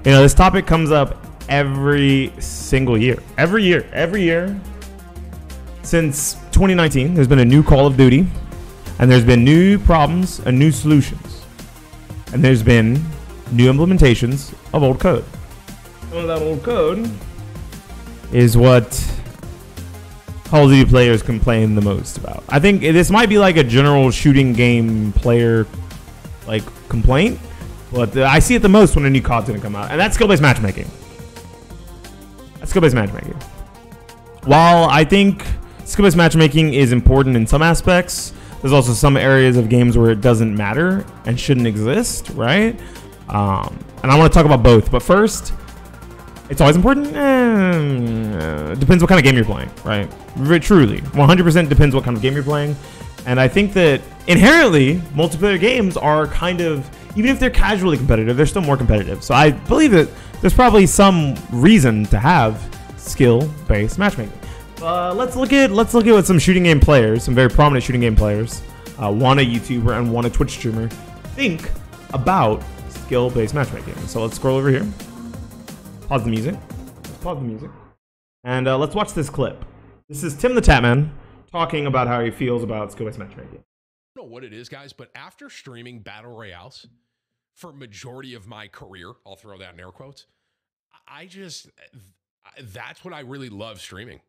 You know, this topic comes up every single year. Every year since 2019, there's been a new Call of Duty, and there's been new problems and new solutions, and there's been new implementations of old code. Some of that old code is what Call of Duty players complain the most about. I think this might be like a general shooting game player like complaint, but I see it the most when a new COD's gonna come out, and that's skill-based matchmaking. While I think skill-based matchmaking is important in some aspects, there's also some areas of games where it doesn't matter and shouldn't exist, right? And I want to talk about both, but first, it's always important. Depends what kind of game you're playing, right? Truly, 100% depends what kind of game you're playing. And I think that inherently, multiplayer games are kind of, even if they're casually competitive, they're still more competitive. So I believe that there's probably some reason to have skill-based matchmaking. Let's look at what some shooting game players, some very prominent shooting game players, one a YouTuber and one a Twitch streamer, think about skill-based matchmaking. So let's scroll over here. Pause the music. And let's watch this clip. This is Tim the Tatman talking about how he feels about skill-based matchmaking. I don't know what it is, guys, but after streaming battle royales for majority of my career, I'll throw that in air quotes, that's what I really love streaming.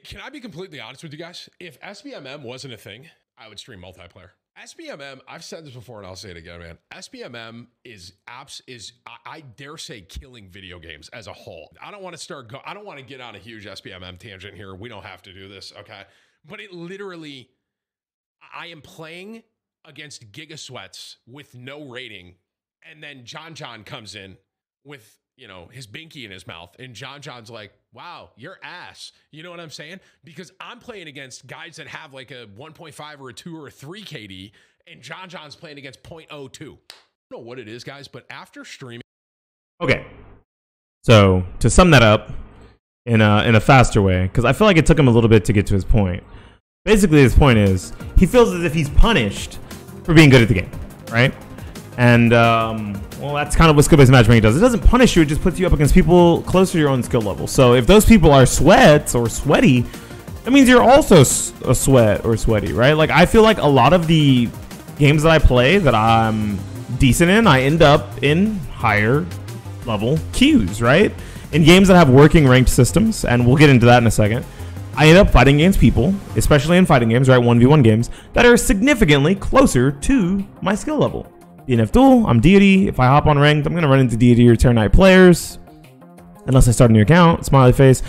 Can I be completely honest with you guys? If SBMM wasn't a thing, I would stream multiplayer. SBMM, I've said this before and I'll say it again, man. SBMM is I dare say, killing video games as a whole. I don't want to get on a huge SBMM tangent here. We don't have to do this, okay? But it literally, I am playing against Giga Sweats with no rating, and then John comes in with, you know, his binky in his mouth, and John's like, wow, you're ass. You know what I'm saying? Because I'm playing against guys that have like a 1.5 or a 2 or a 3 KD, and John's playing against 0.02. I don't know what it is, guys, but after streaming. Okay, so to sum that up in a faster way, because I feel like it took him a little bit to get to his point. Basically, his point is he feels as if he's punished for being good at the game, right? And well, that's kind of what skill-based matchmaking does. It doesn't punish you; it just puts you up against people closer to your own skill level. So if those people are sweats or sweaty, that means you're also a sweat or sweaty, right? Like, I feel like a lot of the games that I play that I'm decent in, I end up in higher level queues, right? In games that have working ranked systems, and we'll get into that in a second, I end up fighting against people, especially in fighting games, right? 1v1 games that are significantly closer to my skill level. DNF Duel, I'm Deity. If I hop on ranked, I'm going to run into Deity or Terranite players. Unless I start a new account, smiley face.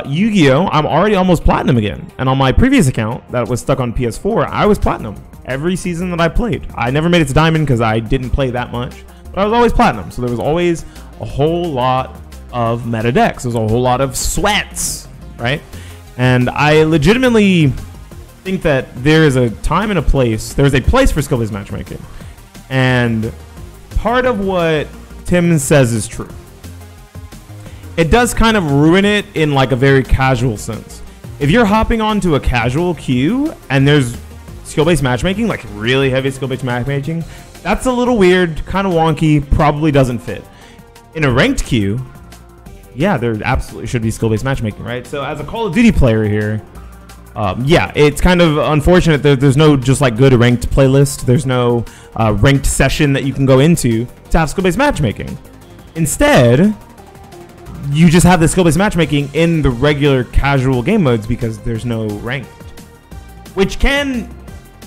Yu-Gi-Oh! I'm already almost platinum again. And on my previous account that was stuck on PS4, I was platinum every season that I played. I never made it to diamond because I didn't play that much. But I was always platinum. So there was always a whole lot of meta decks. There was a whole lot of sweats, right? And I legitimately think that there is a time and a place. There is a place for skill-based matchmaking. And part of what Tim says is true. It does kind of ruin it in like a very casual sense. If you're hopping onto a casual queue and there's skill-based matchmaking, like really heavy skill-based matchmaking, that's a little weird, kind of wonky, probably doesn't fit. In a ranked queue, yeah, there absolutely should be skill-based matchmaking, right? So as a Call of Duty player here, yeah, it's kind of unfortunate that there's no just like good ranked playlist. There's no ranked session that you can go into to have skill-based matchmaking. Instead, you just have the skill-based matchmaking in the regular casual game modes because there's no ranked, which can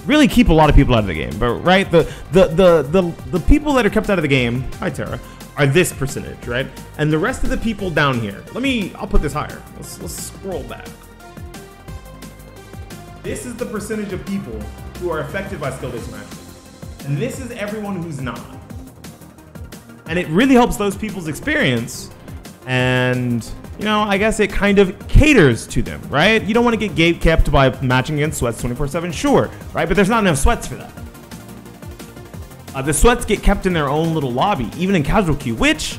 really keep a lot of people out of the game. But right, the people that are kept out of the game, hi Tara, are this percentage, right? And the rest of the people down here, I'll put this higher. Let's scroll back. This is the percentage of people who are affected by skill-based matchmaking. And this is everyone who's not. And it really helps those people's experience. And, you know, I guess it kind of caters to them, right? You don't want to get gate-kept by matching against sweats 24/7, sure, right? But there's not enough sweats for that. The sweats get kept in their own little lobby, even in casual queue, which,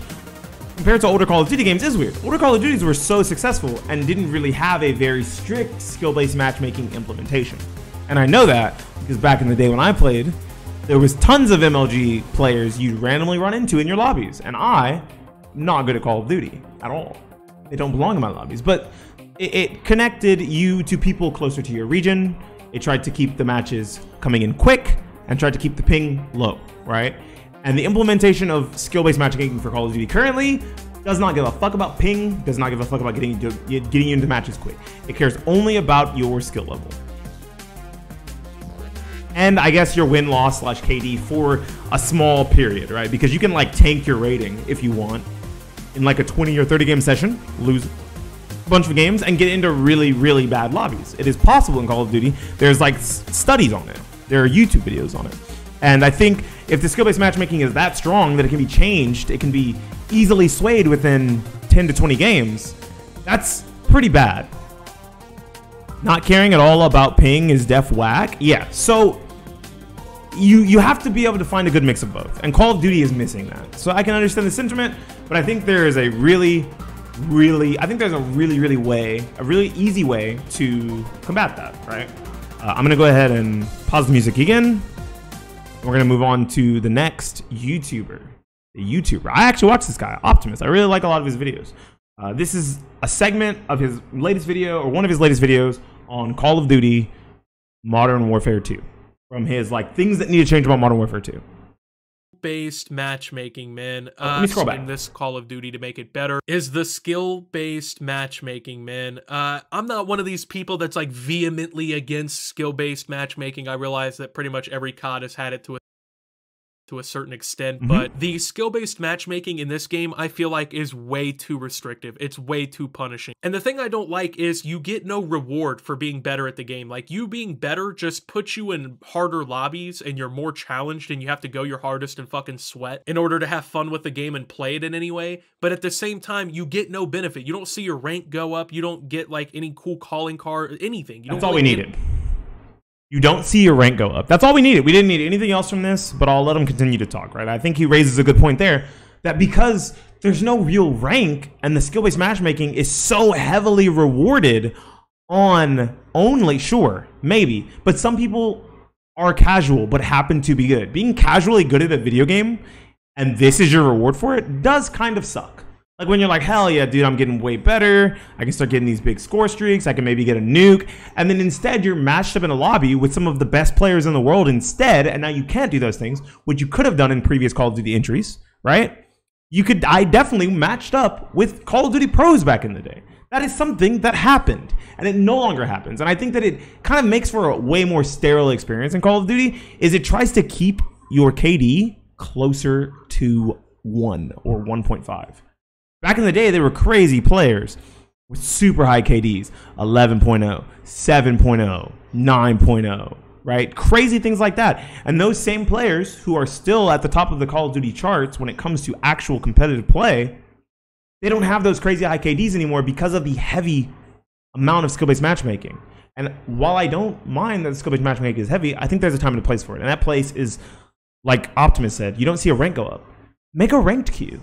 compared to older Call of Duty games, is weird. Older Call of Duties were so successful and didn't really have a very strict skill-based matchmaking implementation. And I know that because back in the day when I played, there was tons of MLG players you'd randomly run into in your lobbies. And I not good at Call of Duty at all. They don't belong in my lobbies. But it connected you to people closer to your region. It tried to keep the matches coming in quick and tried to keep the ping low, right? And the implementation of skill-based matchmaking for Call of Duty currently does not give a fuck about ping, does not give a fuck about getting you into matches quick. It cares only about your skill level. And I guess your win-loss / KD for a small period, right? Because you can like tank your rating if you want in like a 20 or 30 game session, lose a bunch of games and get into really, really bad lobbies. It is possible in Call of Duty. There's like studies on it. There are YouTube videos on it. And I think if the skill-based matchmaking is that strong that it can be changed, it can be easily swayed within 10 to 20 games, that's pretty bad. Not caring at all about ping is def whack. Yeah, so you have to be able to find a good mix of both. And Call of Duty is missing that. So I can understand the sentiment, but I think there is a really easy way to combat that, right? I'm going to go ahead and pause the music again. We're going to move on to the next YouTuber. I actually watch this guy, Optimus. I really like a lot of his videos. This is a segment of his latest video, or one of his latest videos, on Call of Duty Modern Warfare 2. From his like things that need to change about Modern Warfare 2. Based matchmaking, man. Let me scroll back. In this Call of Duty to make it better is the skill-based matchmaking, man. I'm not one of these people that's like vehemently against skill-based matchmaking. I realize that pretty much every COD has had it to a certain extent, but the skill-based matchmaking in this game, I feel like, is way too restrictive. It's way too punishing. And the thing I don't like is you get no reward for being better at the game. Like, you being better just puts you in harder lobbies and you're more challenged and you have to go your hardest and fucking sweat in order to have fun with the game and play it in any way. But at the same time, you get no benefit. You don't see your rank go up. You don't get like any cool calling card, anything. That's all we needed. You don't see your rank go up. That's all we needed. We didn't need anything else from this, but I'll let him continue to talk, right? I think he raises a good point there, that because there's no real rank and the skill-based matchmaking is so heavily rewarded on only, sure, maybe, but some people are casual but happen to be good. Being casually good at a video game and this is your reward for it does kind of suck. Like when you're like, hell yeah, dude, I'm getting way better. I can start getting these big score streaks. I can maybe get a nuke. And then instead you're matched up in a lobby with some of the best players in the world instead. And now you can't do those things, which you could have done in previous Call of Duty entries, right? I definitely matched up with Call of Duty pros back in the day. That is something that happened and it no longer happens. And I think that it kind of makes for a way more sterile experience in Call of Duty is it tries to keep your KD closer to 1 or 1.5. Back in the day, they were crazy players with super high KDs, 11.0, 7.0, 9.0, right? Crazy things like that. And those same players who are still at the top of the Call of Duty charts when it comes to actual competitive play, they don't have those crazy high KDs anymore because of the heavy amount of skill-based matchmaking. And while I don't mind that skill-based matchmaking is heavy, I think there's a time and a place for it. And that place is, like Optimus said, you don't see a rank go up. Make a ranked queue.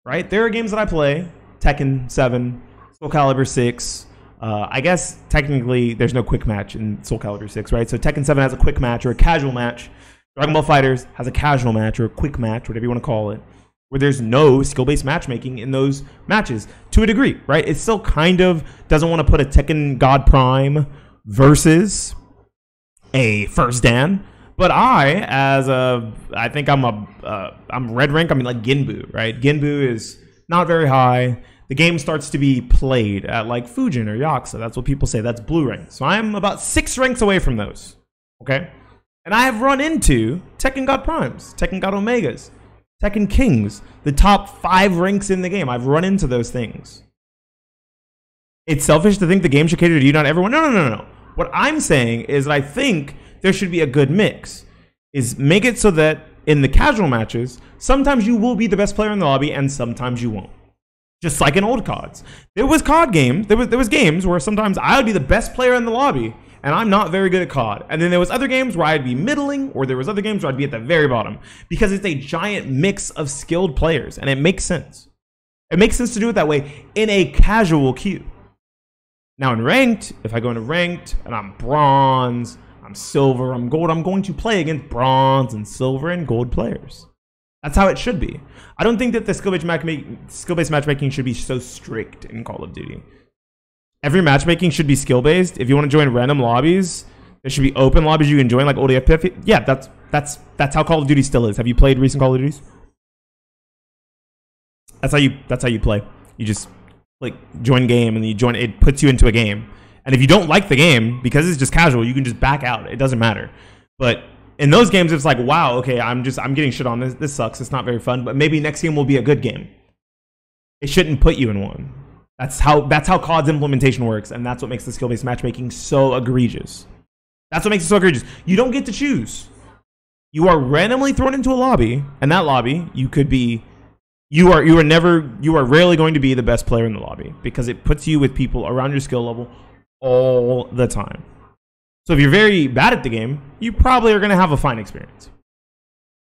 Right? There are games that I play, Tekken 7, Soul Calibur 6. I guess technically there's no quick match in Soul Calibur 6, right? So Tekken 7 has a quick match or a casual match. Dragon Ball FighterZ has a casual match or a quick match, whatever you want to call it, where there's no skill-based matchmaking in those matches to a degree, right? It still kind of doesn't want to put a Tekken God Prime versus a First Dan. But I think I'm red rank. I mean, like Ginbu, right? Ginbu is not very high. The game starts to be played at like Fujin or Yakuza. That's what people say. That's blue rank. So I'm about 6 ranks away from those. Okay, and I have run into Tekken God Primes, Tekken God Omegas, Tekken Kings, the top 5 ranks in the game. I've run into those things. It's selfish to think the game should cater to you, not everyone. No. What I'm saying is that I think there should be a good mix. Is make it so that in the casual matches, sometimes you will be the best player in the lobby and sometimes you won't. Just like in old CODs. There was COD games, there was games where sometimes I would be the best player in the lobby and I'm not very good at COD. And then there was other games where I'd be middling, or there was other games where I'd be at the very bottom, because it's a giant mix of skilled players and it makes sense. It makes sense to do it that way in a casual queue. Now in ranked, if I go into ranked and I'm bronze, I'm silver, I'm gold, I'm going to play against bronze and silver and gold players. That's how it should be. I don't think that the skill-based matchmaking should be so strict in Call of Duty. Every matchmaking should be skill-based. If you want to join random lobbies, there should be open lobbies you can join, like old FPF. Yeah, that's how Call of Duty still is. Have you played recent Call of Duties? That's how you play. You just like join game and you join. It puts you into a game. And if you don't like the game because it's just casual, you can just back out. It doesn't matter. But in those games, it's like, wow, okay, I'm getting shit on. This sucks. It's not very fun. But maybe next game will be a good game. It shouldn't put you in one. That's how COD's implementation works, and that's what makes the skill-based matchmaking so egregious. That's what makes it so egregious. You don't get to choose. You are randomly thrown into a lobby, and that lobby, you are rarely going to be the best player in the lobby because it puts you with people around your skill level all the time. So if you're very bad at the game, you probably are going to have a fine experience.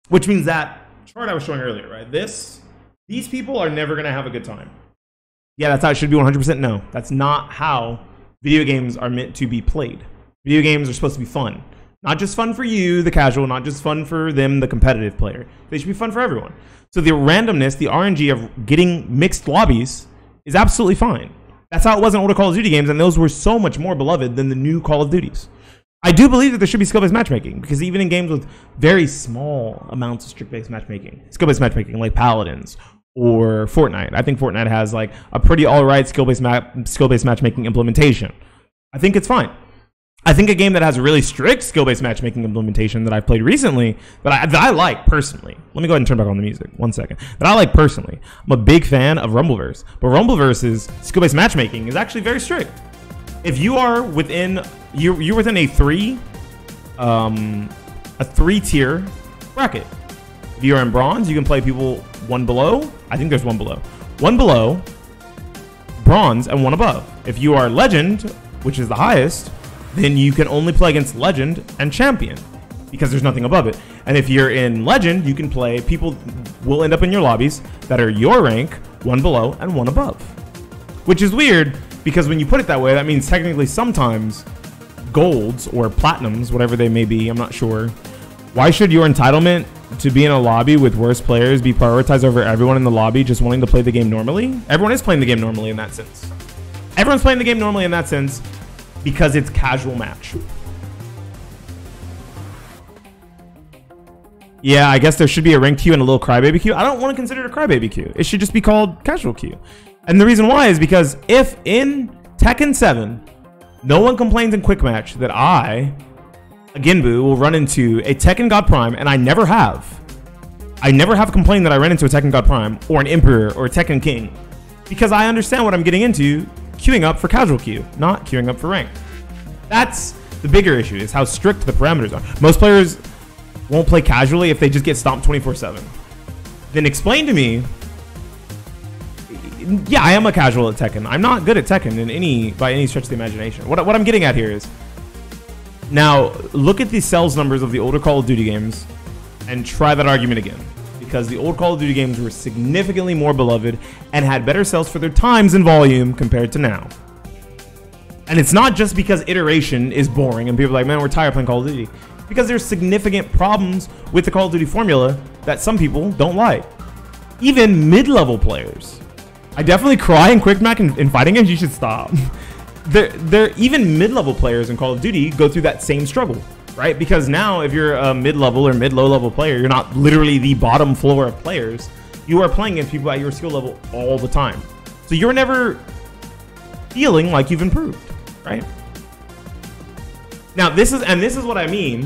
Which means that chart I was showing earlier, right? These people are never going to have a good time. Yeah, that's how it should be 100%. No, that's not how video games are meant to be played. Video games are supposed to be fun. Not just fun for you, the casual, not just fun for them, the competitive player. They should be fun for everyone. So the randomness, the RNG of getting mixed lobbies is absolutely fine. That's how it was in older Call of Duty games, and those were so much more beloved than the new Call of Duties. I do believe that there should be skill-based matchmaking, because even in games with very small amounts of skill-based matchmaking like Paladins or Fortnite. I think Fortnite has like a pretty alright skill-based matchmaking implementation. I think it's fine. I think a game that has a really strict skill-based matchmaking implementation that I've played recently, that I like personally. Let me go ahead and turn back on the music. 1 second. That I like personally. I'm a big fan of Rumbleverse. But Rumbleverse's skill-based matchmaking is actually very strict. If you are within, you're within a three-tier bracket. If you're in bronze, you can play people one below. I think there's one below. One below, bronze, and one above. If you are legend, which is the highest, then you can only play against legend and champion because there's nothing above it. And if you're in legend, you can play, people will end up in your lobbies that are your rank, one below and one above. Which is weird because when you put it that way, that means technically sometimes golds or platinums, whatever they may be, I'm not sure. Why should your entitlement to be in a lobby with worse players be prioritized over everyone in the lobby just wanting to play the game normally? Everyone is playing the game normally in that sense. Everyone's playing the game normally in that sense because it's casual match. Yeah, I guess there should be a ranked queue and a little crybaby queue. I don't want to consider it a crybaby queue. It should just be called casual queue. And the reason why is because if in Tekken 7, no one complains in quick match that I, a Ginbu, will run into a Tekken God Prime, and I never have complained that I ran into a Tekken God Prime or an Emperor or a Tekken King, because I understand what I'm getting into queuing up for casual queue, not queuing up for rank. That's the bigger issue, is how strict the parameters are. Most players won't play casually if they just get stomped 24/7. Then explain to me, yeah, I am a casual at Tekken. I'm not good at Tekken by any stretch of the imagination. What I'm getting at here is, now look at the sales numbers of the older Call of Duty games and try that argument again. Because the old Call of Duty games were significantly more beloved and had better sales for their times and volume compared to now. And it's not just because iteration is boring and people are like, man, we're tired of playing Call of Duty. Because there's significant problems with the Call of Duty formula that some people don't like. Even mid-level players. I definitely cry in quick match in fighting games. You should stop. Even mid-level players in Call of Duty go through that same struggle. Right? Because now if you're a mid-level or mid-low level player, you're not literally the bottom floor of players. You are playing against people at your skill level all the time. So you're never feeling like you've improved, right? Now this is what I mean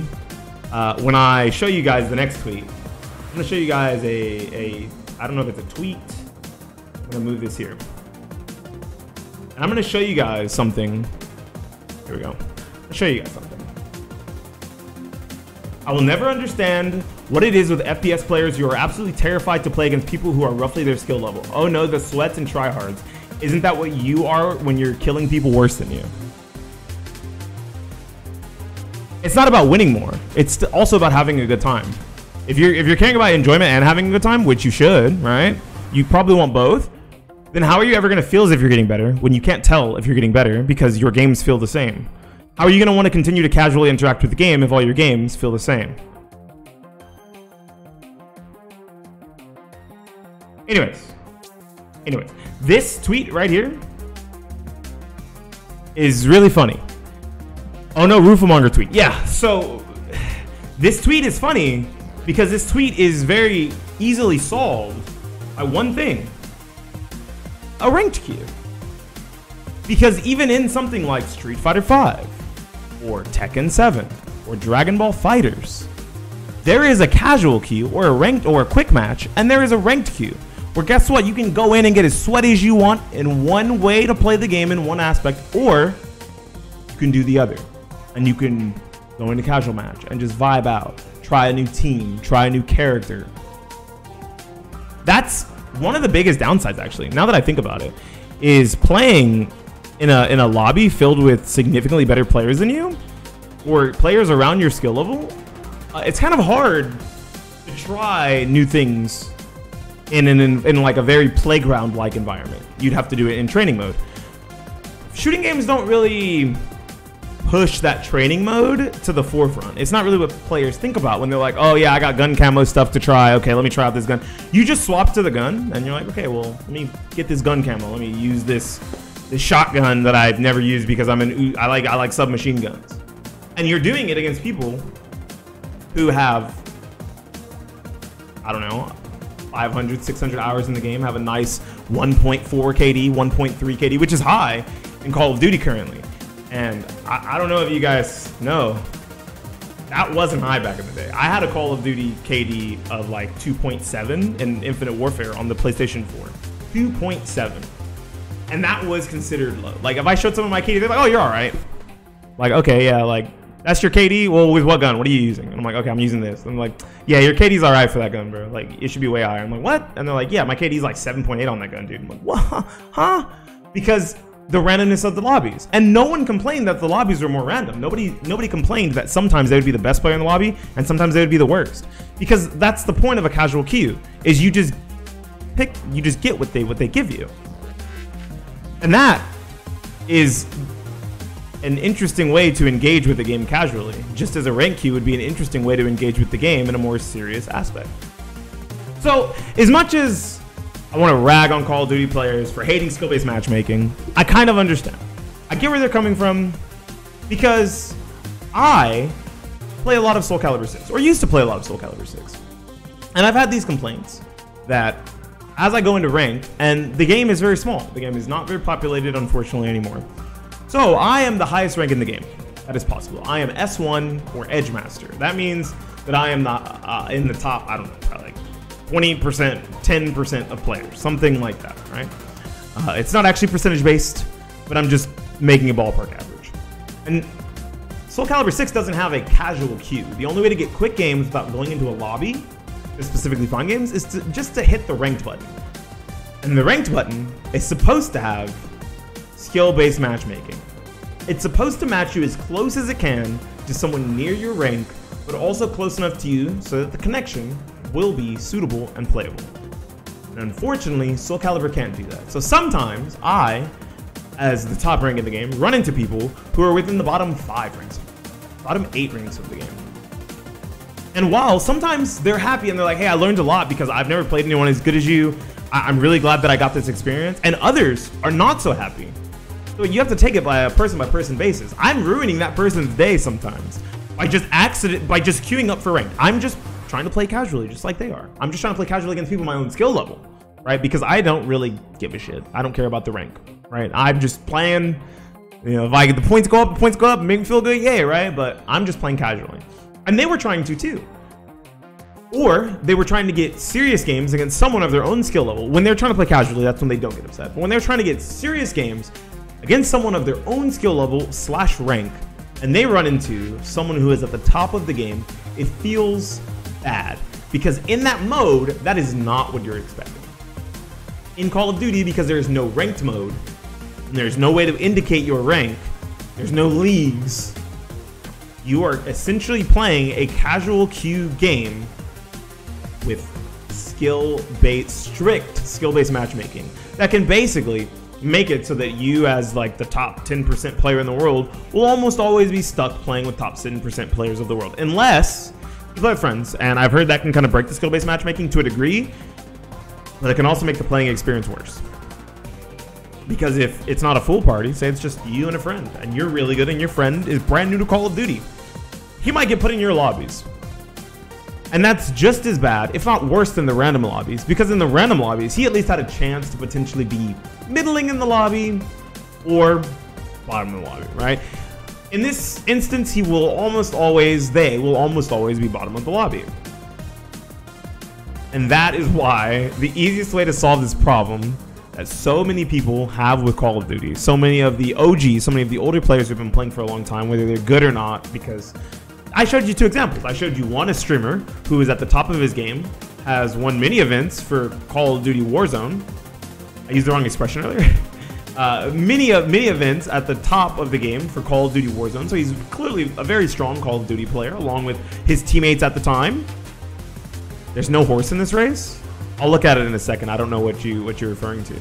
when I show you guys the next tweet. I'm gonna show you guys I don't know if it's a tweet. I'm gonna move this here. And I'm gonna show you guys something. Here we go. I'll show you guys something. I will never understand what it is with FPS players who are absolutely terrified to play against people who are roughly their skill level. Oh no, the sweats and tryhards. Isn't that what you are when you're killing people worse than you? It's not about winning more. It's also about having a good time. If you're caring about enjoyment and having a good time, which you should, right? You probably want both. Then how are you ever going to feel as if you're getting better when you can't tell if you're getting better because your games feel the same? How are you going to want to continue to casually interact with the game if all your games feel the same? Anyway, this tweet right here is really funny. Oh no, Roofamonger tweet. Yeah, so this tweet is funny because this tweet is very easily solved by one thing: a ranked queue. Because even in something like Street Fighter V, or Tekken 7, or Dragon Ball FighterZ, there is a casual queue, or a ranked, or a quick match, and there is a ranked queue. Where guess what? You can go in and get as sweaty as you want in one way to play the game in one aspect, or you can do the other. And you can go into casual match and just vibe out, try a new team, try a new character. That's one of the biggest downsides, actually, now that I think about it, is playing in a lobby filled with significantly better players than you, or players around your skill level. It's kind of hard to try new things in like a very playground-like environment. You'd have to do it in training mode. Shooting games don't really push that training mode to the forefront. It's not really what players think about when they're like, oh yeah, I got gun camo stuff to try. Okay, let me try out this gun. You just swap to the gun and you're like, okay, well, let me get this gun camo. Let me use this shotgun that I've never used because I like submachine guns. And you're doing it against people who have, I don't know, 500, 600 hours in the game, have a nice 1.4 KD, 1.3 KD, which is high in Call of Duty currently. And I don't know if you guys know, that wasn't high back in the day. I had a Call of Duty KD of like 2.7 in Infinite Warfare on the PlayStation 4. 2.7. And that was considered low. Like if I showed someone my KD, they're like, oh, you're all right. Like, okay, yeah, like, that's your KD? Well, with what gun? What are you using? And I'm like, okay, I'm using this. And I'm like, yeah, your KD's all right for that gun, bro. Like, it should be way higher. I'm like, what? And they're like, yeah, my KD's like 7.8 on that gun, dude. I'm like, what? Huh? Because the randomness of the lobbies. And no one complained that the lobbies were more random. Nobody complained that sometimes they would be the best player in the lobby and sometimes they would be the worst. Because that's the point of a casual queue, is you just get what they give you. And that is an interesting way to engage with the game casually, just as a rank queue would be an interesting way to engage with the game in a more serious aspect. So, as much as I want to rag on Call of Duty players for hating skill-based matchmaking, I kind of understand. I get where they're coming from, because I play a lot of Soul Calibur 6, or used to play a lot of Soul Calibur 6. And I've had these complaints that as I go into ranked, and the game is very small. The game is not very populated, unfortunately, anymore. So I am the highest rank in the game that is possible. I am S1 or Edge Master. That means that I am in the top, I don't know, like 20%, 10% of players, something like that, right? It's not actually percentage based, but I'm just making a ballpark average. And Soul Calibur 6 doesn't have a casual queue. The only way to get quick games without going into a lobby, to specifically find games, is just to hit the ranked button. And the ranked button is supposed to have skill-based matchmaking. It's supposed to match you as close as it can to someone near your rank, but also close enough to you so that the connection will be suitable and playable. And unfortunately, Soul Calibur can't do that. So sometimes I, as the top rank in the game, run into people who are within the bottom 5 ranks, bottom 8 ranks of the game. And while sometimes they're happy and they're like, hey, I learned a lot because I've never played anyone as good as you, I'm really glad that I got this experience. And others are not so happy. So you have to take it by a person-by-person basis. I'm ruining that person's day sometimes by just queuing up for rank. I'm just trying to play casually, just like they are. I'm just trying to play casually against people my own skill level, right? Because I don't really give a shit. I don't care about the rank, right? I'm just playing, you know, if I get the points go up, make me feel good, yay, right? But I'm just playing casually. And they were trying to too. Or they were trying to get serious games against someone of their own skill level. When they're trying to play casually, that's when they don't get upset. But when they're trying to get serious games against someone of their own skill level / rank, and they run into someone who is at the top of the game, it feels bad. Because in that mode, that is not what you're expecting. In Call of Duty, because there is no ranked mode, and there's no way to indicate your rank, there's no leagues, you are essentially playing a casual queue game with strict skill-based matchmaking that can basically make it so that you, as like the top 10% player in the world, will almost always be stuck playing with top 10% players of the world, unless you play with friends. And I've heard that can kind of break the skill-based matchmaking to a degree. but it can also make the playing experience worse. Because if it's not a full party, say it's just you and a friend, and you're really good and your friend is brand new to Call of Duty, he might get put in your lobbies. And that's just as bad, if not worse than the random lobbies, because in the random lobbies, he at least had a chance to potentially be middling in the lobby or bottom of the lobby, right? In this instance, they will almost always be bottom of the lobby. And that is why the easiest way to solve this problem that so many people have with Call of Duty, so many of the OGs, so many of the older players who've been playing for a long time, whether they're good or not, because I showed you two examples. I showed you one, a streamer who is at the top of his game, has won many events for Call of Duty Warzone. I used the wrong expression earlier. Many events at the top of the game for Call of Duty Warzone. So he's clearly a very strong Call of Duty player, along with his teammates at the time. There's no horse in this race. I'll look at it in a second. I don't know what you're referring to.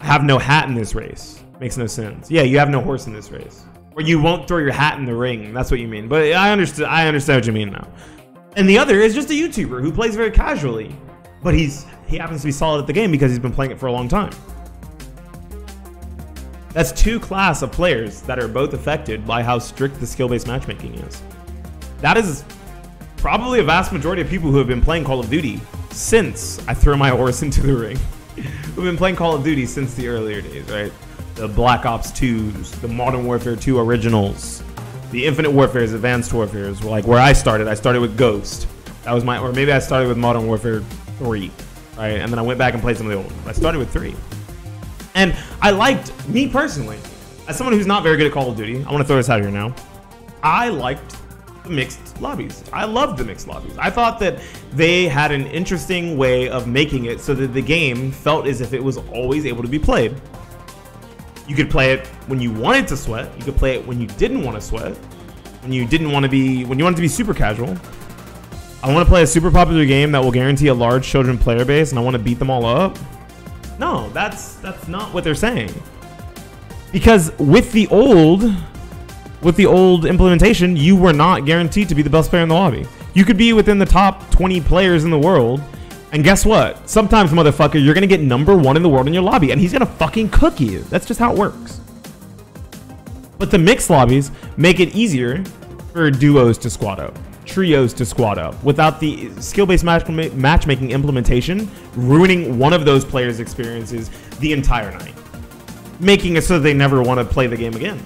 I have no hat in this race. Makes no sense. Yeah, you have no horse in this race. Or you won't throw your hat in the ring. That's what you mean. But I understand what you mean now. And the other is just a YouTuber who plays very casually, but he happens to be solid at the game because he's been playing it for a long time. That's two class of players that are both affected by how strict the skill-based matchmaking is. That is probably a vast majority of people who have been playing Call of Duty since I threw my horse into the ring. Who've been playing Call of Duty since the earlier days, right? The Black Ops 2s, the Modern Warfare 2 originals, the Infinite Warfares, Advanced Warfares. Like where I started with Ghost. That was or maybe I started with Modern Warfare 3, right? And then I went back and played some of the old ones. I started with 3. And I liked, me personally, as someone who's not very good at Call of Duty, I want to throw this out here now. I liked the mixed lobbies. I loved the mixed lobbies. I thought that they had an interesting way of making it so that the game felt as if it was always able to be played. You could play it when you wanted to sweat. You could play it when you didn't want to sweat. When you wanted to be super casual. I want to play a super popular game that will guarantee a large children player base and I want to beat them all up. No, that's not what they're saying. Because with the old implementation, you were not guaranteed to be the best player in the lobby. You could be within the top 20 players in the world, and guess what? Sometimes, motherfucker, you're gonna get #1 in the world in your lobby, and he's gonna fucking cook you. That's just how it works. But the mixed lobbies make it easier for duos to squad up, trios to squad up, without the skill-based matchmaking implementation ruining one of those players' experiences the entire night, making it so they never want to play the game again.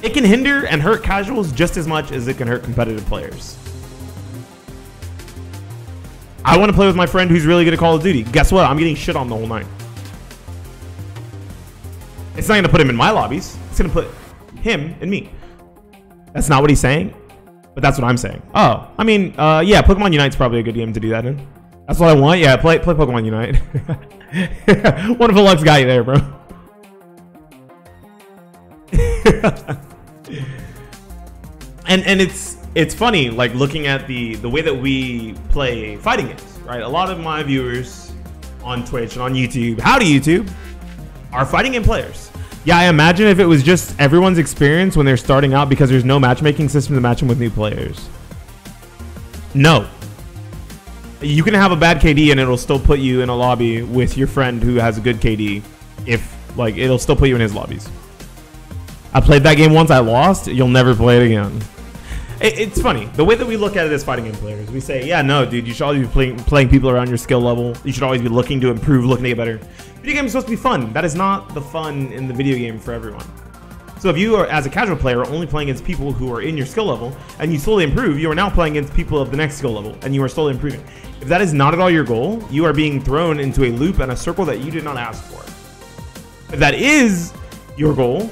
It can hinder and hurt casuals just as much as it can hurt competitive players. I want to play with my friend who's really good at Call of Duty. Guess what? I'm getting shit on the whole night. It's not going to put him in my lobbies. It's going to put him and me. That's not what he's saying, but that's what I'm saying. Oh, I mean, yeah, Pokemon Unite's probably a good game to do that in. That's what I want. Yeah, play Pokemon Unite. Wonderful Lux got you there, bro. and it's funny, like looking at the way that we play fighting games, right? A lot of my viewers on Twitch and on YouTube, howdy YouTube, are fighting game players. Yeah, I imagine if it was just everyone's experience when they're starting out because there's no matchmaking system to match them with new players. No. You can have a bad KD and it'll still put you in a lobby with your friend who has a good KD. If, like, it'll still put you in his lobbies. I played that game once, I lost. You'll never play it again. It's funny. The way that we look at it as fighting game players, we say, yeah, no, dude, you should always be playing people around your skill level. You should always be looking to improve, looking to get better. Video games are supposed to be fun. That is not the fun in the video game for everyone. So if you are, as a casual player, only playing against people who are in your skill level, and you slowly improve, you are now playing against people of the next skill level, and you are slowly improving. If that is not at all your goal, you are being thrown into a loop and a circle that you did not ask for. If that is your goal,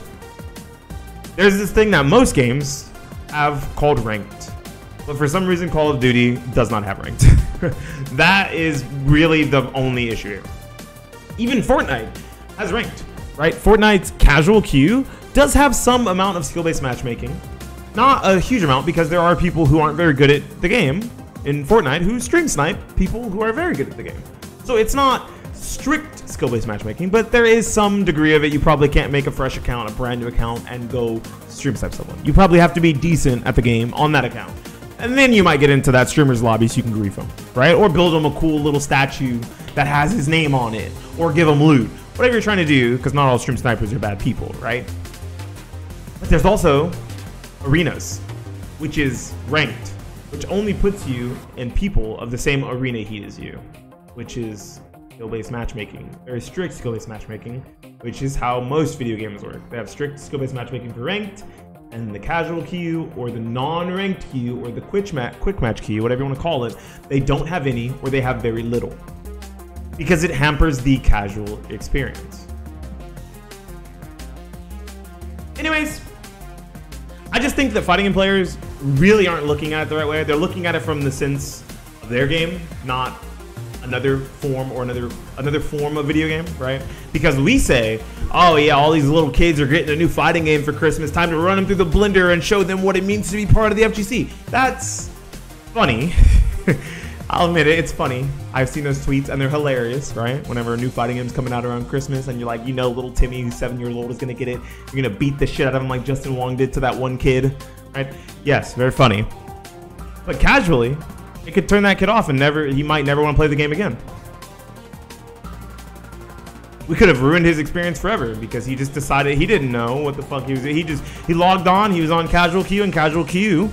there's this thing that most games have called ranked. But for some reason, Call of Duty does not have ranked. That is really the only issue here. Even Fortnite has ranked, right? Fortnite's casual queue does have some amount of skill-based matchmaking. Not a huge amount, because there are people who aren't very good at the game in Fortnite who stream snipe people who are very good at the game. So it's not strict skill-based matchmaking, but there is some degree of it. You probably can't make a fresh account, a brand new account, and go stream snipe someone. You probably have to be decent at the game on that account. And then you might get into that streamer's lobby so you can grief him, right? Or build him a cool little statue that has his name on it, or give him loot. Whatever you're trying to do, because not all stream snipers are bad people, right? But there's also arenas, which is ranked, which only puts you in people of the same arena heat as you, which is skill-based matchmaking. Very strict skill-based matchmaking, which is how most video games work. They have strict skill-based matchmaking for ranked, and the casual queue, or the non-ranked queue, or the quick match queue, whatever you want to call it, they don't have any, or they have very little, because it hampers the casual experience. Anyways, I just think that fighting game players really aren't looking at it the right way. They're looking at it from the sense of their game, not another form or another form of video game, right? Because we say, oh yeah, all these little kids are getting a new fighting game for Christmas. Time to run them through the blender and show them what it means to be part of the FGC. That's funny. I'll admit it, it's funny. I've seen those tweets and they're hilarious, right? Whenever a new fighting game's coming out around Christmas and you're like, you know, little Timmy who's 7 years old is gonna get it. You're gonna beat the shit out of him like Justin Wong did to that one kid, right? Yes, very funny. But casually, it could turn that kid off and he might never want to play the game again. We could have ruined his experience forever because he just decided he didn't know what the fuck he was. He logged on, he was on casual queue, and casual queue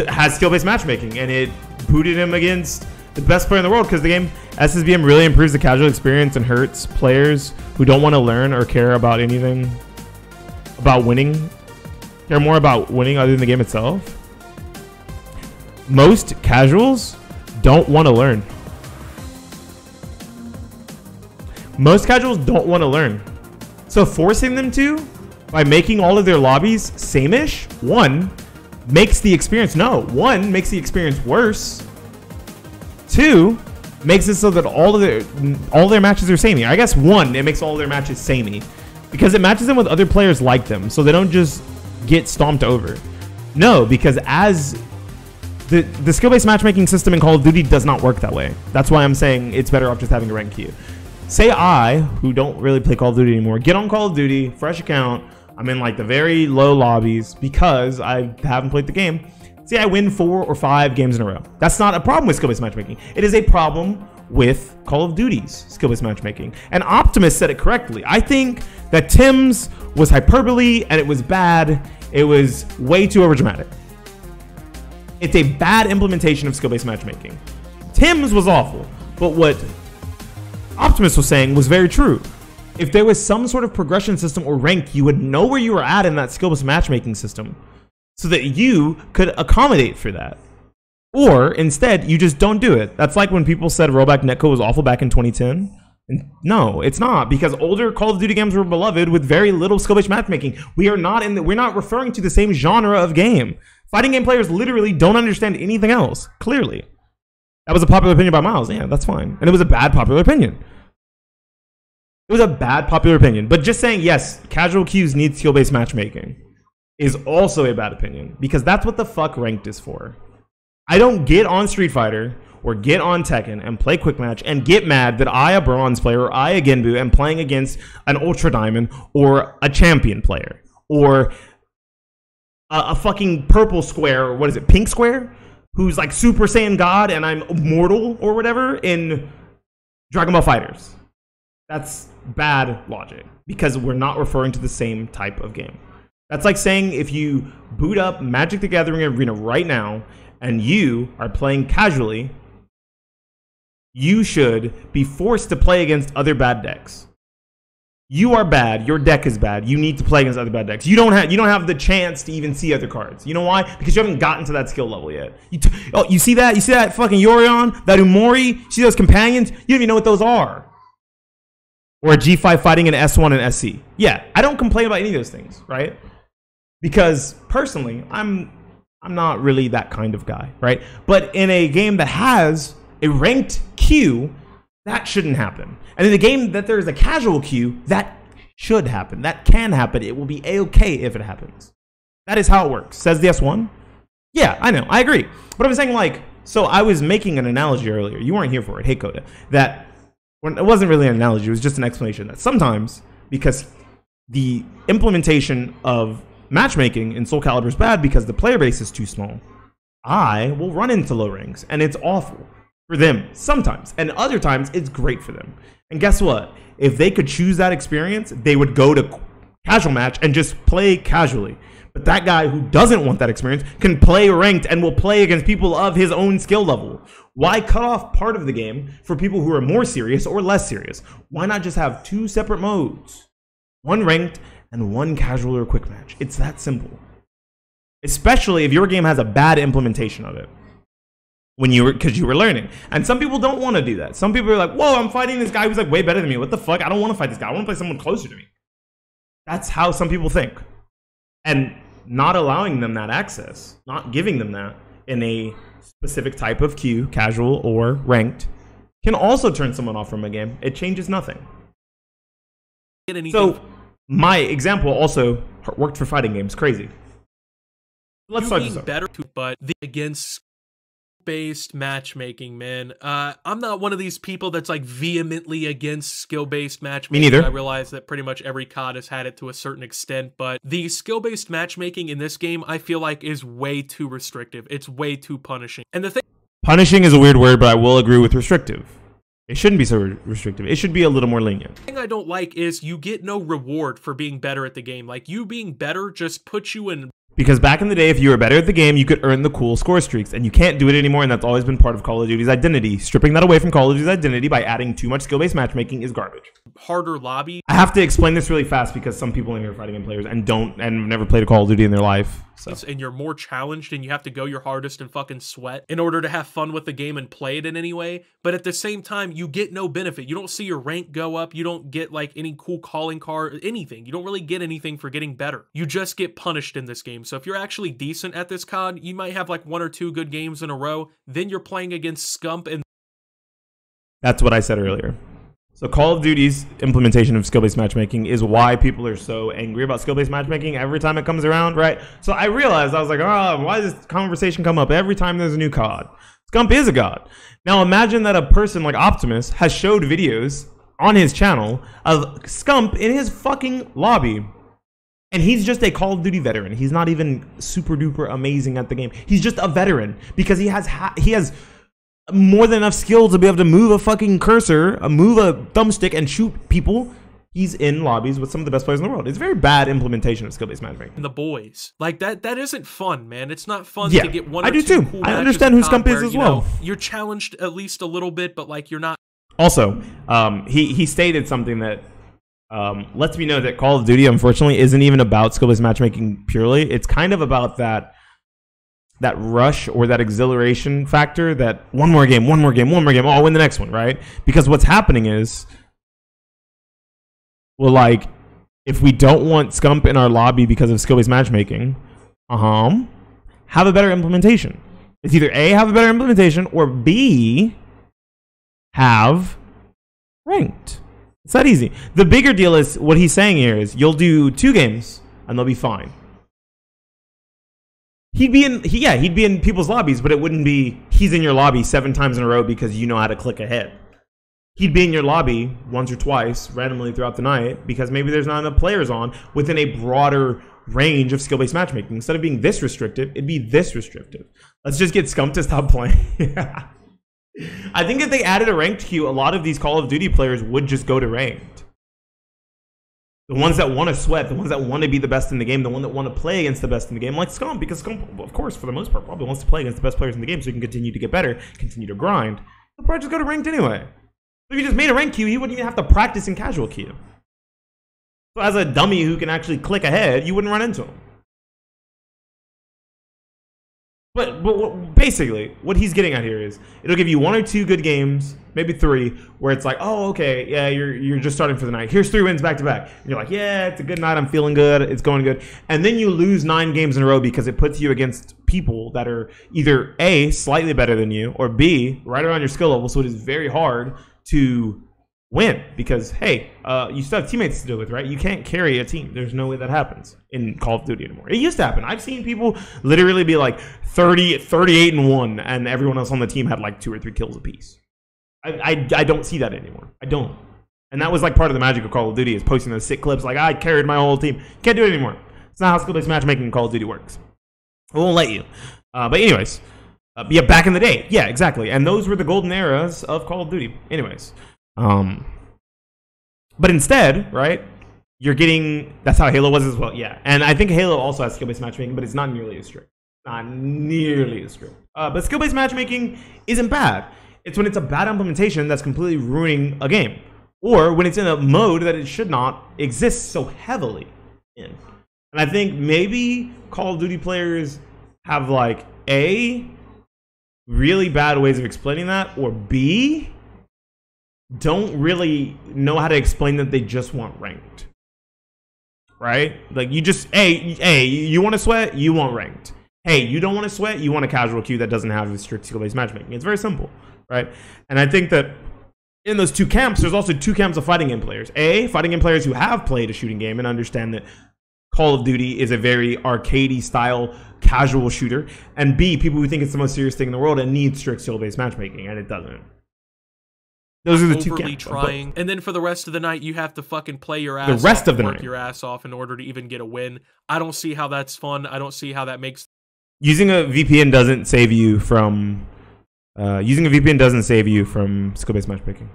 has skill-based matchmaking, and it booted him against the best player in the world because the game SSBM really improves the casual experience and hurts players who don't want to learn or care about anything about winning, care more about winning other than the game itself. Most casuals don't want to learn. Most casuals don't want to learn. So forcing them to, by making all of their lobbies same-ish, makes the experience worse. 2, makes it so that all their matches are samey. I guess 1, it makes all their matches samey because it matches them with other players like them, so they don't just get stomped over. No, because as the skill-based matchmaking system in Call of Duty does not work that way. That's why I'm saying it's better off just having a ranked queue. Say I, who don't really play Call of Duty anymore, get on Call of Duty, fresh account, I'm in like the very low lobbies because I haven't played the game. Say I win 4 or 5 games in a row. That's not a problem with skill-based matchmaking. It is a problem with Call of Duty's skill-based matchmaking. And Optimus said it correctly. I think that Tim's was hyperbole and it was bad. It was way too overdramatic. It's a bad implementation of skill-based matchmaking. Tim's was awful, but what Optimus was saying was very true. If there was some sort of progression system or rank, you would know where you were at in that skill-based matchmaking system so that you could accommodate for that. Or instead, you just don't do it. That's like when people said rollback netcode was awful back in 2010. And no, it's not, because older Call of Duty games were beloved with very little skill-based matchmaking. We're not referring to the same genre of game. Fighting game players literally don't understand anything else, clearly. That was a popular opinion by Miles. Yeah, that's fine. And it was a bad popular opinion. It was a bad popular opinion. But just saying, yes, casual queues need skill-based matchmaking is also a bad opinion, because that's what the fuck ranked is for. I don't get on Street Fighter or get on Tekken and play quick match and get mad that I, a bronze player, or I, a Genbu, am playing against an Ultra Diamond or a champion player or a fucking purple square, or what is it, pink square, who's like Super Saiyan God and I'm mortal or whatever in Dragon Ball FighterZ. That's bad logic because we're not referring to the same type of game. That's like saying if you boot up Magic the Gathering Arena right now and you are playing casually, you should be forced to play against other bad decks. You are bad. Your deck is bad. You need to play against other bad decks. You don't have the chance to even see other cards. You know why? Because you haven't gotten to that skill level yet. You see that? You see that fucking Yorion, that Umori? See those companions? You don't even know what those are. Or a G5 fighting an S1 and SC. Yeah, I don't complain about any of those things, right? Because personally, I'm not really that kind of guy, right? But in a game that has a ranked queue, that shouldn't happen. And in a game that there's a casual queue, that should happen. That can happen. It will be a-okay if it happens. That is how it works. Says the S1? Yeah, I know. I agree. But I'm saying, like, so I was making an analogy earlier. You weren't here for it. Hey, Coda. That when it wasn't really an analogy. It was just an explanation that sometimes, because the implementation of matchmaking in Soul Calibur is bad because the player base is too small. I will run into low ranks, and it's awful for them sometimes, and other times it's great for them. And guess what? If they could choose that experience, they would go to casual match and just play casually. But that guy who doesn't want that experience can play ranked and will play against people of his own skill level. Why cut off part of the game for people who are more serious or less serious? Why not just have 2 separate modes? One ranked and one casual or quick match. It's that simple. Especially if your game has a bad implementation of it. Because you were learning. And some people don't want to do that. Some people are like, whoa, I'm fighting this guy who's like way better than me. What the fuck? I don't want to fight this guy. I want to play someone closer to me. That's how some people think. And not allowing them that access, not giving them that in a specific type of queue, casual or ranked, can also turn someone off from a game. It changes nothing. So my example also worked for fighting games. Crazy. Let's start this up. Better, but against based matchmaking, man. I'm not one of these people that's like vehemently against skill-based matchmaking. Me neither. I realize that pretty much every COD has had it to a certain extent, but the skill-based matchmaking in this game, I feel like, is way too restrictive. It's way too punishing. And the thing— punishing is a weird word, but I will agree with restrictive. It shouldn't be so restrictive. It should be a little more lenient. The thing I don't like is you get no reward for being better at the game. Like, you being better just puts you in— because back in the day, if you were better at the game, you could earn the cool score streaks, and you can't do it anymore, and that's always been part of Call of Duty's identity. Stripping that away from Call of Duty's identity by adding too much skill-based matchmaking is garbage. Harder lobby. I have to explain this really fast because some people in here are fighting game players and never played a Call of Duty in their life. So. And you're more challenged and you have to go your hardest and fucking sweat in order to have fun with the game and play it in any way. But at the same time, you get no benefit. You don't see your rank go up. You don't get like any cool calling card, anything. You don't really get anything for getting better. You just get punished in this game. So if you're actually decent at this COD, you might have like 1 or 2 good games in a row. Then you're playing against Scump and— that's what I said earlier. So Call of Duty's implementation of skill-based matchmaking is why people are so angry about skill-based matchmaking every time it comes around, right? So I realized, I was like, oh, why does this conversation come up every time there's a new COD? Scump is a god. Now imagine that a person like Optimus has showed videos on his channel of Scump in his fucking lobby. And he's just a Call of Duty veteran. He's not even super duper amazing at the game. He's just a veteran because he has more than enough skill to be able to move a fucking cursor, move a thumbstick, and shoot people. He's in lobbies with some of the best players in the world. It's a very bad implementation of skill-based matchmaking. the boys. Like, that isn't fun, man. It's not fun to get 1 or 2 I do too. cool I matches understand who in COD Scump is where, as you well. know, you're challenged at least a little bit, but like you're not— Also, he stated something that lets me know that Call of Duty, unfortunately, isn't even about skill-based matchmaking purely. It's kind of about that rush or that exhilaration factor, that one more game, oh, I'll win the next one, right? Because what's happening is, well, like, if we don't want Scump in our lobby because of skill-based matchmaking, have a better implementation. It's either A, have a better implementation, or B, have ranked. It's that easy. The bigger deal is, what he's saying here is, you'll do 2 games, and they'll be fine. He'd be in people's lobbies, but it wouldn't be he's in your lobby 7 times in a row because you know how to click ahead. He'd be in your lobby once or twice randomly throughout the night because maybe there's not enough players on within a broader range of skill-based matchmaking. Instead of being this restrictive, it'd be this restrictive. Let's just get Scump to stop playing. I think if they added a ranked queue, a lot of these Call of Duty players would just go to ranked. The ones that want to sweat, the ones that want to be the best in the game, the one that want to play against the best in the game, like Scump, because Scump, of course, for the most part, probably wants to play against the best players in the game so he can continue to get better, continue to grind. He'll probably just go to ranked anyway. If you just made a ranked queue, he wouldn't even have to practice in casual queue. So as a dummy who can actually click ahead, you wouldn't run into him. But basically, what he's getting at here is, it'll give you 1 or 2 good games, maybe 3, where it's like, oh, okay, yeah, you're just starting for the night. Here's 3 wins back to back. And you're like, yeah, it's a good night. I'm feeling good. It's going good. And then you lose 9 games in a row because it puts you against people that are either A, slightly better than you, or B, right around your skill level. So it is very hard to win because, hey, you still have teammates to deal with, right? You can't carry a team. There's no way that happens in Call of Duty anymore. It used to happen. I've seen people literally be like 38-1, and everyone else on the team had like 2 or 3 kills apiece. I don't see that anymore. I don't. And that was like part of the magic of Call of Duty, is posting those sick clips like, I carried my whole team. Can't do it anymore. It's not how skill-based matchmaking in Call of Duty works. It won't let you. But anyways, yeah, back in the day, yeah, exactly, and those were the golden eras of Call of Duty. Anyways, but instead, right, you're getting, that's how Halo was as well, yeah. And I think Halo also has skill-based matchmaking, but it's not nearly as strict. Not nearly as strict. But skill-based matchmaking isn't bad. It's when it's a bad implementation that's completely ruining a game, or when it's in a mode that it should not exist so heavily in. And I think maybe Call of Duty players have like A, really bad ways of explaining that, or B, don't really know how to explain that they just want ranked. Right? Like you just, hey, you want to sweat, you want ranked. Hey, you don't want to sweat, you want a casual queue that doesn't have the strict skill-based matchmaking. It's very simple, right? And I think that in those two camps, there's also two camps of fighting game players. A, fighting game players who have played a shooting game and understand that Call of Duty is a very arcadey style casual shooter. And B, people who think it's the most serious thing in the world and need strict skill-based matchmaking, and it doesn't. Those are the two camps. Trying. And then for the rest of the night, you have to fucking play your ass off. The rest of the work night. Your ass off in order to even get a win. I don't see how that's fun. I don't see how that makes... Using a VPN doesn't save you from... skill-based matchmaking.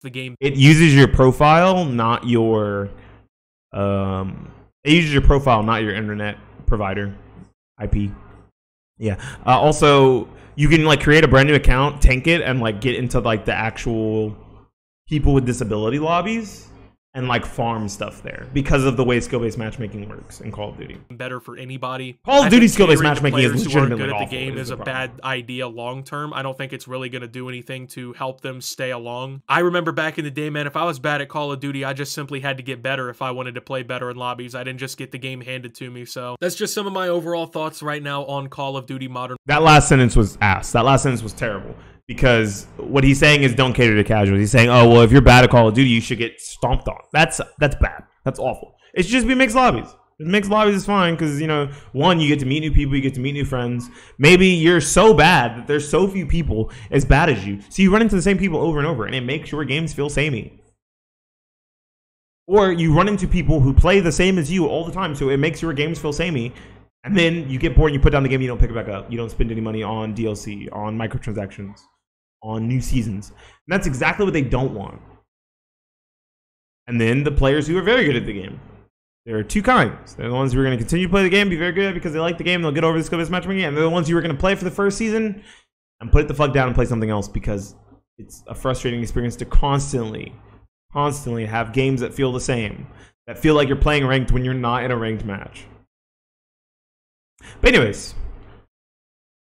The game. It uses your profile, not your... it uses your profile, not your internet provider. IP. Yeah. Also, you can like create a brand new account, tank it, and like get into like the actual people with disability lobbies and like farm stuff there because of the way skill-based matchmaking works in Call of Duty. Better for anybody. Call of Duty skill-based matchmaking is legitimately good at awful. The game is a bad idea long term. I don't think it's really going to do anything to help them stay along. I remember back in the day, man, if I was bad at Call of Duty, I just simply had to get better if I wanted to play better in lobbies. I didn't just get the game handed to me. So that's just some of my overall thoughts right now on Call of Duty Modern. That last sentence was ass. That last sentence was terrible. Because what he's saying is don't cater to casuals. He's saying, oh, well, if you're bad at Call of Duty, you should get stomped on. That's bad. That's awful. It should just be mixed lobbies. Mixed lobbies is fine because, you know, one, you get to meet new people, you get to meet new friends. Maybe you're so bad that there's so few people as bad as you. So you run into the same people over and over, and it makes your games feel samey. Or you run into people who play the same as you all the time, so it makes your games feel samey. And then you get bored and you put down the game, you don't pick it back up. You don't spend any money on DLC, on microtransactions, on new seasons. And that's exactly what they don't want. And then the players who are very good at the game. There are two kinds. They're the ones who are going to continue to play the game, be very good at it because they like the game, and they'll get over the skill-based matchmaking. And they're the ones who are going to play for the first season and put it the fuck down and play something else because it's a frustrating experience to constantly have games that feel the same, that feel like you're playing ranked when you're not in a ranked match. But anyways,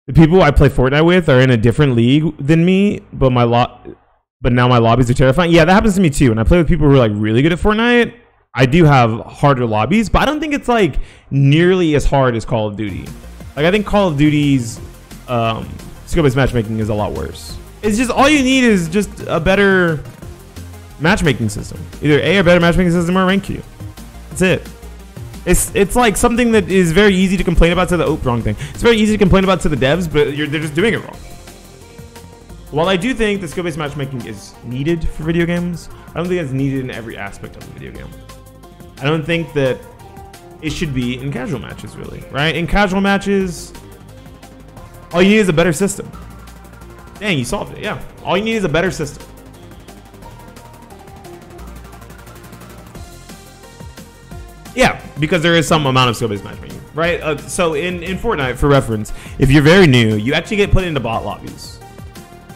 the people I play Fortnite with are in a different league than me, but now my lobbies are terrifying. Yeah, that happens to me too. And I play with people who are like really good at Fortnite. I do have harder lobbies, but I don't think it's like nearly as hard as Call of Duty. Like I think Call of Duty's skill-based matchmaking is a lot worse. It's just all you need is just a better matchmaking system. Either a better matchmaking system or a rank queue. That's it. It's like something that is very easy to complain about to the wrong thing. It's very easy to complain about to the devs, but they're just doing it wrong. While I do think the skill-based matchmaking is needed for video games, I don't think it's needed in every aspect of the video game. I don't think that it should be in casual matches, really, right? In casual matches, all you need is a better system. Dang, you solved it, yeah. All you need is a better system. Yeah, because there is some amount of skill-based matchmaking, right? So in Fortnite, for reference, if you're very new, you actually get put into bot lobbies.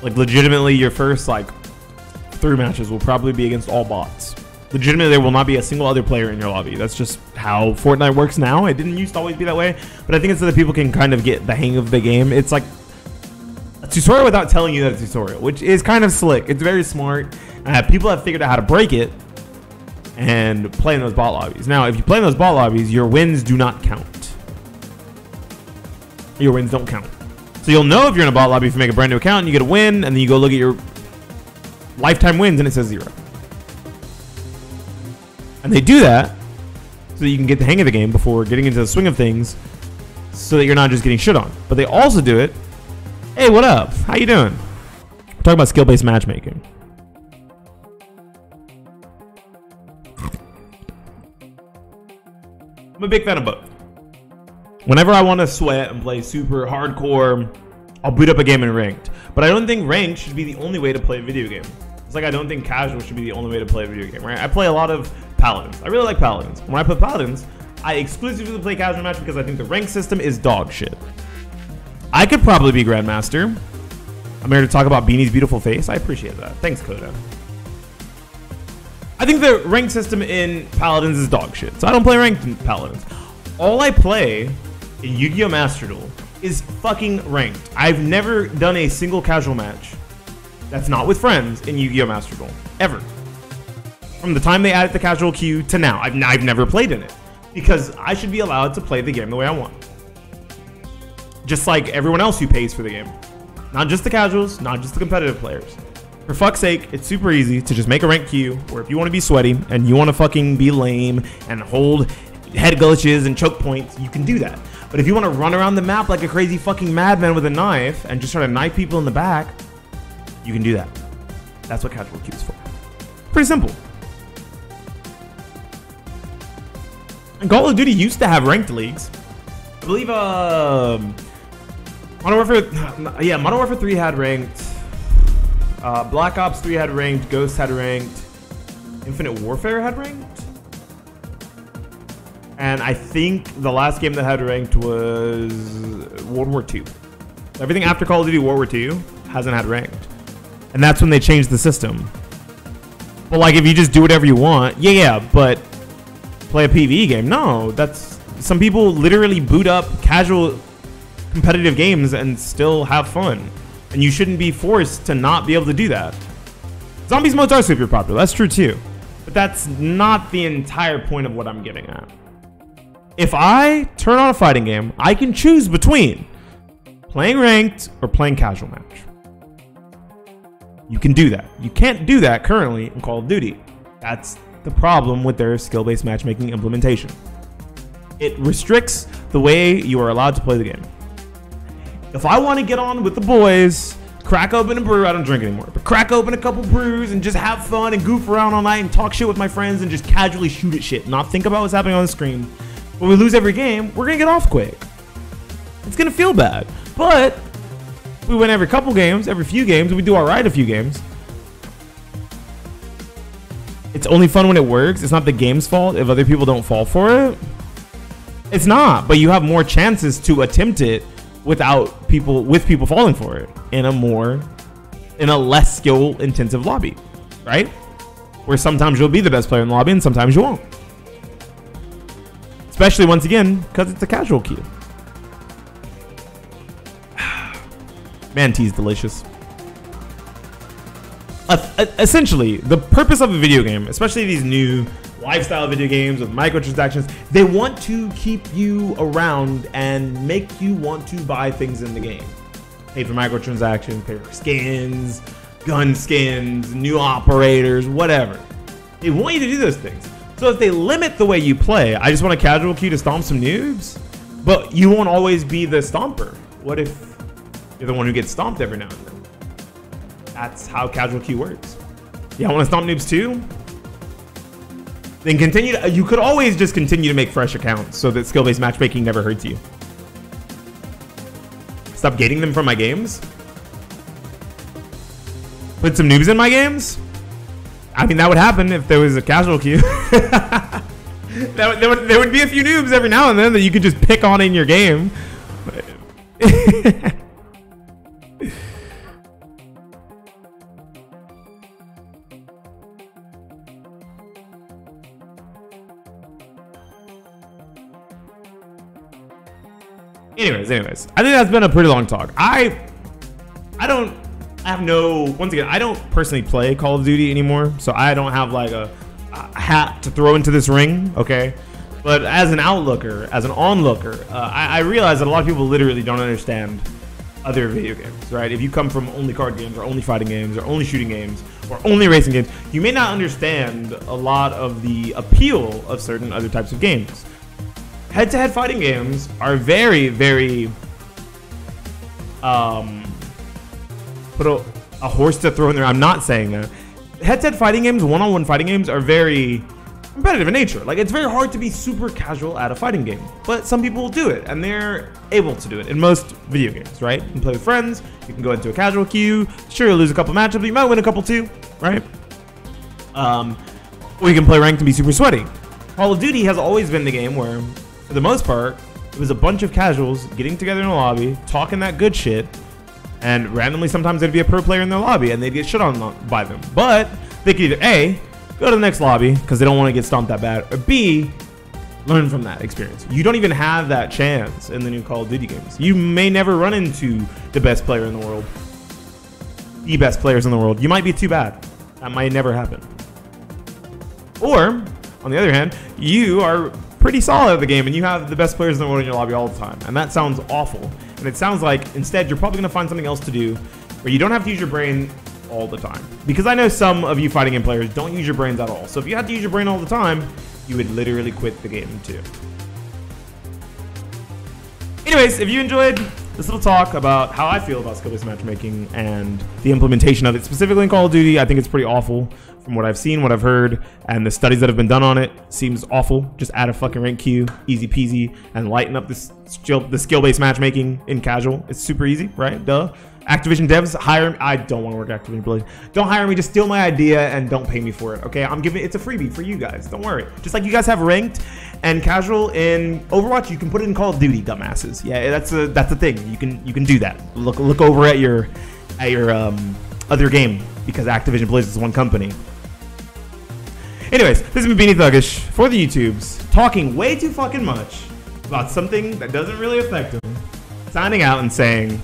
Like, legitimately, your first, 3 matches will probably be against all bots. Legitimately, there will not be a single other player in your lobby. That's just how Fortnite works now. It didn't used to always be that way, but I think it's so that people can kind of get the hang of the game. It's like a tutorial without telling you that it's a tutorial, which is kind of slick. It's very smart. People have figured out how to break it and play in those bot lobbies. Now, if you play in those bot lobbies, your wins do not count. Your wins don't count. So you'll know if you're in a bot lobby if you make a brand new account and you get a win, and then you go look at your lifetime wins and it says 0. And they do that so that you can get the hang of the game before getting into the swing of things so that you're not just getting shit on. But they also do it. Hey, what up? How you doing? We're talking about skill-based matchmaking. I'm a big fan of both. Whenever I want to sweat and play super hardcore, I'll boot up a game in ranked. But I don't think ranked should be the only way to play a video game. It's like I don't think casual should be the only way to play a video game, right? I play a lot of paladins. I really like paladins. When I play paladins, I exclusively play casual match because I think the rank system is dog shit. I could probably be Grandmaster. I'm here to talk about Beanie's beautiful face. I appreciate that. Thanks, Coda. I think the rank system in Paladins is dog shit, so I don't play ranked in Paladins. All I play in Yu-Gi-Oh! Master Duel is fucking ranked. I've never done a single casual match that's not with friends in Yu-Gi-Oh! Master Duel. Ever. From the time they added the casual queue to now, I've never played in it. Because I should be allowed to play the game the way I want. Just like everyone else who pays for the game. Not just the casuals, not just the competitive players. For fuck's sake, it's super easy to just make a rank queue where if you want to be sweaty and you want to fucking be lame and hold head glitches and choke points, you can do that. But if you want to run around the map like a crazy fucking madman with a knife and just try to knife people in the back, you can do that. That's what casual queue is for. Pretty simple. And Call of Duty used to have ranked leagues. I believe Modern Warfare 3 had ranked. Black Ops 3 had ranked, Ghost had ranked, Infinite Warfare had ranked, and I think the last game that had ranked was World War II. Everything after Call of Duty World War II hasn't had ranked, and that's when they changed the system. But like, if you just do whatever you want, yeah, but play a PvE game, no, that's, some people literally boot up casual competitive games and still have fun. And you shouldn't be forced to not be able to do that. Zombies modes are super popular. That's true too. But that's not the entire point of what I'm getting at. If I turn on a fighting game, I can choose between playing ranked or playing casual match. You can do that. You can't do that currently in Call of Duty. That's the problem with their skill-based matchmaking implementation. It restricts the way you are allowed to play the game. If I want to get on with the boys, crack open a brew, I don't drink anymore, but crack open a couple brews and just have fun and goof around all night and talk shit with my friends and just casually shoot at shit, not think about what's happening on the screen. When we lose every game, we're going to get off quick. It's going to feel bad. But we win every couple games, every few games, we do all right a few games. It's only fun when it works. It's not the game's fault if other people don't fall for it. It's not, but you have more chances to attempt it with people falling for it in a less skill intensive lobby, right? Where sometimes you'll be the best player in the lobby and sometimes you won't. Especially once again, because it's a casual queue. Man, tea's delicious. Essentially, the purpose of a video game, especially these new lifestyle video games with microtransactions, they want to keep you around and make you want to buy things in the game. Pay for microtransactions, pay for skins, gun skins, new operators, whatever. They want you to do those things. So if they limit the way you play, I just want a casual queue to stomp some noobs, but you won't always be the stomper. What if you're the one who gets stomped every now and then? That's how casual queue works. Yeah, I want to stomp noobs too? Then continue to, you could always just continue to make fresh accounts so that skill-based matchmaking never hurts you. Stop gating them from my games? Put some noobs in my games? I mean, that would happen if there was a casual queue. there would be a few noobs every now and then that you could just pick on in your game. Anyways, I think that's been a pretty long talk. I don't personally play Call of Duty anymore, so I don't have like a hat to throw into this ring, okay? But as an outlooker, as an onlooker, I realize that a lot of people literally don't understand other video games, right? If you come from only card games or only fighting games or only shooting games or only racing games, you may not understand a lot of the appeal of certain other types of games. Head-to-head fighting games are very, very put a horse to throw in there. I'm not saying that. Head-to-head fighting games, one-on-one fighting games are very competitive in nature. Like, it's very hard to be super casual at a fighting game, but some people will do it, and they're able to do it in most video games, right? You can play with friends, you can go into a casual queue, sure, you'll lose a couple matchups, but you might win a couple too, right? Or you can play ranked and be super sweaty. Call of Duty has always been the game where, for the most part, it was a bunch of casuals getting together in a lobby, talking that good shit, and randomly sometimes there'd be a pro player in their lobby and they'd get shit on by them. But they could either A, go to the next lobby because they don't want to get stomped that bad, or B, learn from that experience. You don't even have that chance in the new Call of Duty games. You may never run into the best player in the world. The best players in the world. You might be too bad. That might never happen. Or, on the other hand, you are pretty solid at the game and you have the best players in the world in your lobby all the time. And that sounds awful. And it sounds like instead you're probably going to find something else to do where you don't have to use your brain all the time. Because I know some of you fighting game players don't use your brains at all. So if you had to use your brain all the time, you would literally quit the game too. Anyways, if you enjoyed this little talk about how I feel about skill-based matchmaking and the implementation of it, specifically in Call of Duty, I think it's pretty awful from what I've seen, what I've heard, and the studies that have been done on it. Seems awful. Just add a fucking rank queue, easy peasy, and lighten up the skill-based matchmaking in casual. It's super easy, right? Duh. Activision devs, hire me. I don't want to work at Activision Blizzard. Don't hire me. Just steal my idea and don't pay me for it. Okay, I'm giving it's a freebie for you guys. Don't worry. Just like you guys have ranked and casual in Overwatch, you can put it in Call of Duty, dumbasses. Yeah, that's a thing. You can do that. Look over at your other game because Activision Blizzard is one company. Anyways, this has been Beanie Thuggish for the YouTubes, talking way too fucking much about something that doesn't really affect them. Signing out and saying,